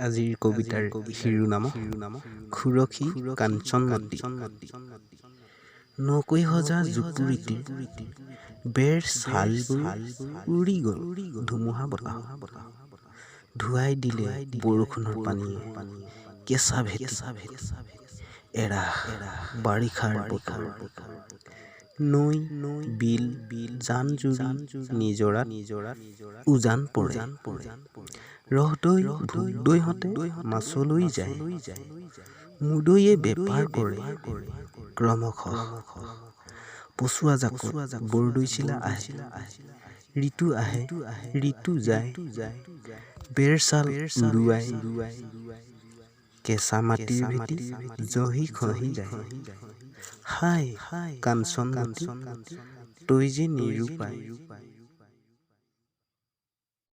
আজিৰ কবিতাৰ শিৰোনাম খুৰখী কাঞ্চনমতী। নকৈ সজা জুপুৰিটিৰ বেৰ ছালবোৰ উৰি গ'ল ধুমুহা বতাহ, ধুৱাই দিলে বৰষুণৰ পানীয়ে কেঁচা ভেটি এৰা বাৰিষাৰ বতৰ। নৈ বিল জান-জুৰি নিজৰাত উজান পৰে। ৰহদৈ ভোগদৈহঁতে মাছলৈ যায়, মুদৈয়ে বেপাৰ কৰে ক্ৰমশঃ। পছুৱা জাকত বৰদৈচিলা আহে, ঋতু আহে ঋতু যায়, বেৰ ছাল উৰুৱাই কেঁচা মাটিৰ ভেটি জহি খহি যায়। হায় কাঞ্চনমতী, তই যে নিৰূপায়